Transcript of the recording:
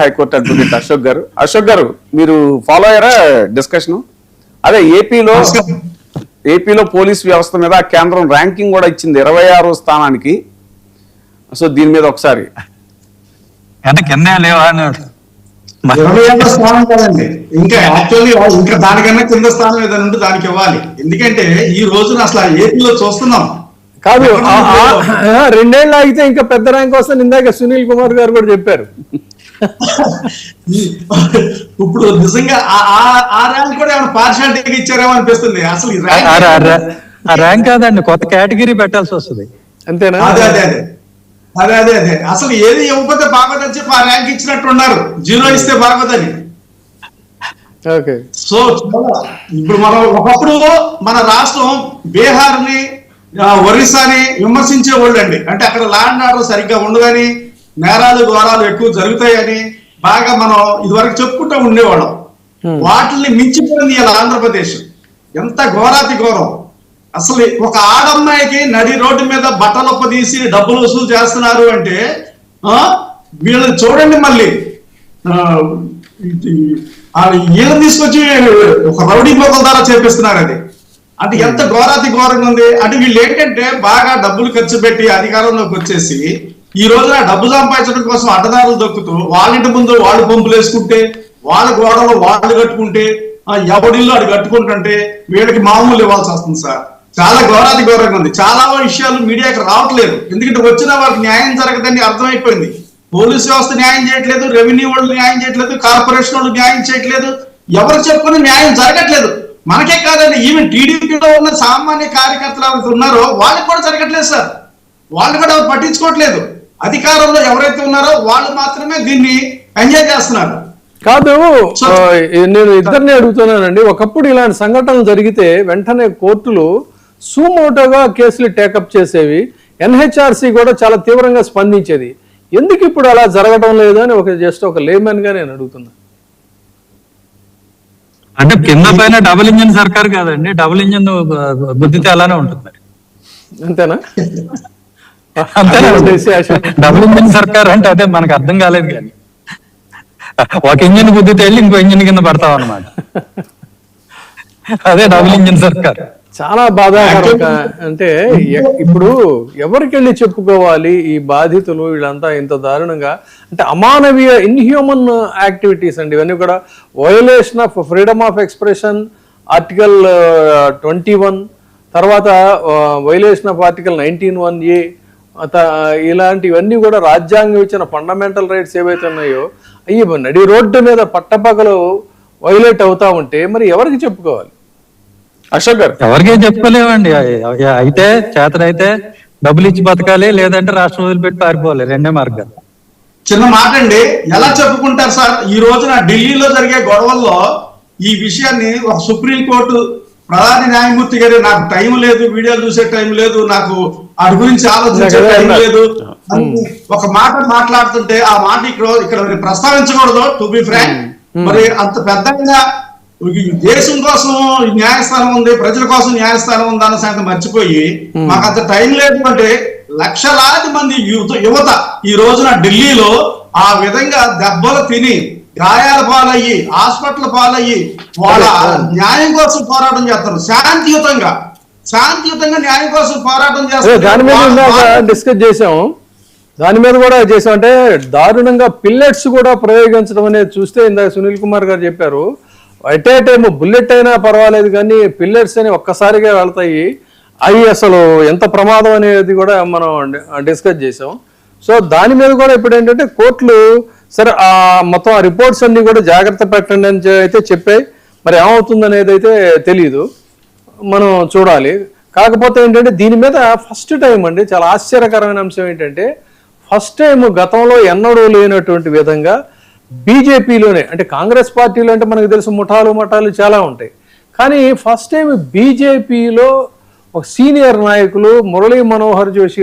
High court advocate Ashok garu మీరు follow అయ్యారా discussion? అదే ఏపీలో పోలీస్ వ్యవస్థ మీద కేంద్రం ర్యాంకింగ్ కూడా ఇచ్చింది 26వ స్థానానికి. సో దీని మీద ఒకసారి అంటే కింద లేవా 27వ స్థానం కదండి, ఇంకా యాక్చువల్లీ ఇంకా దానికన్నా కింద స్థానం ఏదైనా ఉంటే దానికి ఇవ్వాలి. ఎందుకంటే ఈ రోజున అసలు ఏపీలో చూస్తున్నాం కాదు, 2 ఏళ్ళు ఆగితే ఇంకా పెద్ద ర్యాంక్ వస్తుంది. ఇందాక సునీల్ కుమార్ గారు కూడా చెప్పారు. ఇప్పుడు నిజంగా ఆ ర్యాంక్ కూడా ఏమైనా పార్షాలిటీగా ఇచ్చారేమో అనిపిస్తుంది. అసలు ఆ ర్యాంక్ కాదండి, కొత్త కేటగిరీ పెట్టాల్సి వస్తుంది. అంతేనా? అదే అసలు ఏది ఇవ్వకపోతే బాగోదని చెప్పి ఆ ర్యాంక్ ఇచ్చినట్టు ఉన్నారు, 0 ఇస్తే బాగోదని. సో ఇప్పుడు మనం ఒకప్పుడు మన రాష్ట్రం బీహార్ ని ఒరిస్సాని విమర్శించే వాళ్ళు అండి. అంటే అక్కడ ల్యాండ్ ఆర్డర్ సరిగ్గా ఉండదని, నేరాలు ఘోరాలు ఎక్కువ జరుగుతాయని బాగా మనం ఇదివరకు చెప్పుకుంటూ ఉండేవాళ్ళం. వాటిని మించిపోయింది ఇలా ఆంధ్రప్రదేశ్. ఎంత ఘోరాతి ఘోరం! అసలు ఒక ఆడమ్మాయికి నడి రోడ్డు మీద బట్టలొప్ప తీసి డబ్బులు వసూలు చేస్తున్నారు అంటే వీళ్ళని చూడండి. మళ్ళీ వీళ్ళని తీసుకొచ్చి ఒక రౌడీ మొక్కల ద్వారా చేపిస్తున్నారు. అది అంటే ఎంత ఘోరాతి ఘోరంగా ఉంది. అంటే వీళ్ళు ఏంటంటే బాగా డబ్బులు ఖర్చు పెట్టి అధికారంలోకి వచ్చేసి ఈ రోజున డబ్బు సంపాదించడం కోసం అడ్డదారులు దొక్కుతూ వాళ్ళింటి ముందు వాళ్ళు పంపులు వేసుకుంటే, వాళ్ళ గోడలు వాళ్ళు కట్టుకుంటే, ఎవడిల్లు అటు కట్టుకుంటుంటే వీళ్ళకి మామూలు ఇవ్వాల్సి వస్తుంది సార్. చాలా ఘోరాతి ఘోరంగా ఉంది. చాలా విషయాలు మీడియాకి రావట్లేదు. ఎందుకంటే వచ్చిన వాళ్ళకి న్యాయం జరగదని అర్థమైపోయింది. పోలీస్ వ్యవస్థ న్యాయం చేయట్లేదు, రెవెన్యూ వాళ్ళు న్యాయం చేయట్లేదు, కార్పొరేషన్ వాళ్ళు న్యాయం చేయట్లేదు, ఎవరు చెప్పుకుని న్యాయం జరగట్లేదు. మనకే కాదండి, ఈవెన్ టీడీపీలో ఉన్న సామాన్య కార్యకర్తలు ఎవరైతే ఉన్నారో వాళ్ళకి కూడా జరగట్లేదు సార్. వాళ్ళు కూడా ఎవరు పట్టించుకోవట్లేదు. అధికారంలో ఎవరైతే ఉన్నారో వాళ్ళు మాత్రమే దీన్ని ఎంజాయ్ చేస్తున్నారు. కాదు, నేను ఇద్దరిని అడుగుతున్నానండి. ఒకప్పుడు ఇలాంటి సంఘటనలు జరిగితే వెంటనే కోర్టులు సుమోటోగా కేసులు టేకప్ చేసేవి, ఎన్హెచ్ఆర్సీ కూడా చాలా తీవ్రంగా స్పందించేది. ఎందుకు ఇప్పుడు అలా జరగడం లేదు అని జస్ట్ ఒక లేమన్ గా నేను అడుగుతున్నా. అంటే కింద పైన డబుల్ ఇంజిన్ సర్కార్ కాదండి, డబుల్ ఇంజిన్ బుద్ధితే అలానే ఉంటుంది. అంతేనా? డబుల్ ఇంజిన్ సర్కార్ అంటే అదే మనకు అర్థం కాలేదు. కానీ ఒక ఇంజిన్ బుద్ధితే వెళ్ళి ఇంకో ఇంజిన్ కింద పడతాం అన్నమాట. అదే డబుల్ ఇంజిన్ సర్కార్. చాలా బాధాకరం. అంటే ఇప్పుడు ఎవరికి వెళ్ళి చెప్పుకోవాలి ఈ బాధితులు వీళ్ళంతా ఇంత దారుణంగా, అంటే అమానవీయ ఇన్హ్యూమన్ యాక్టివిటీస్ అండి ఇవన్నీ కూడా. Violation of freedom of expression article 21, తర్వాత వయోలేషన్ ఆఫ్ ఆర్టికల్ 19(1)(a), ఇలాంటివన్నీ కూడా రాజ్యాంగం ఇచ్చిన ఫండమెంటల్ రైట్స్ ఏవైతే ఉన్నాయో అయ్యి నడి రోడ్డు మీద పట్టపగలు వైలేట్ అవుతా ఉంటే మరి ఎవరికి చెప్పుకోవాలి? అశోక్ గారు, ఎవరికీ చెప్పుకోలేమండి. అయితే చేతనైతే డబ్బులు ఇచ్చి బతకాలి, లేదంటే రాష్ట్రం వదిలిపెట్టి పారిపోవాలి. 2 మార్గాలు. చిన్న మాట అండి, ఎలా చెప్పుకుంటారు సార్? ఈ రోజున ఢిల్లీలో జరిగే గొడవల్లో ఈ విషయాన్ని ఒక సుప్రీంకోర్టు ప్రధాన న్యాయమూర్తి గారు నాకు టైం లేదు, వీడియోలు చూసే టైం లేదు, నాకు వాటి గురించి ఆలోచించే టైం లేదు ఒక మాట మాట్లాడుతుంటే ఆ మాట ఇక్కడ ప్రస్తావించకూడదు. టు బి ఫ్రాంక్, మరి అంత పెద్దగా దేశం కోసం న్యాయస్థానం ఉంది, ప్రజల కోసం న్యాయస్థానం ఉంది అన్న సంగతి మర్చిపోయి మాకు అంత టైం లేదు అంటే లక్షలాది మంది యువత ఈ రోజున ఢిల్లీలో ఆ విధంగా దెబ్బలు తిని గాయాల పాలయ్యి హాస్పిటల్ పాలయ్యి వాళ్ళ న్యాయం కోసం పోరాటం చేస్తారు. శాంతియుతంగా న్యాయం కోసం పోరాటం చేస్తారు. దాని మీద డిస్కస్ చేసాం, దాని మీద కూడా చేసాం. అంటే దారుణంగా పిల్లెట్స్ కూడా ప్రయోగించడం అనేది చూస్తే ఇందాక సునీల్ కుమార్ గారు చెప్పారు. ఎట్ ఏ టైమ్ బుల్లెట్ అయినా పర్వాలేదు కానీ పిల్లెట్స్ అని ఒక్కసారిగా వెళ్తాయి. అవి అసలు ఎంత ప్రమాదం అనేది కూడా మనం డిస్కస్ చేసాం. సో దాని మీద కూడా ఇప్పుడు ఏంటంటే కోర్టులు సరే మొత్తం ఆ రిపోర్ట్స్ అన్ని కూడా జాగ్రత్త పెట్టండి అని అయితే చెప్పాయి. మరి ఏమవుతుంది అనేది అయితే తెలియదు, మనం చూడాలి. కాకపోతే ఏంటంటే దీని మీద ఫస్ట్ టైం అండి చాలా ఆశ్చర్యకరమైన అంశం ఏంటంటే ఫస్ట్ టైం గతంలో ఎన్నడూ లేనటువంటి విధంగా బీజేపీలోనే, అంటే కాంగ్రెస్ పార్టీలో అంటే మనకు తెలుసు మఠాలు చాలా ఉంటాయి, కానీ ఫస్ట్ టైం బీజేపీలో ఒక సీనియర్ నాయకులు మురళీ మనోహర్ జోషి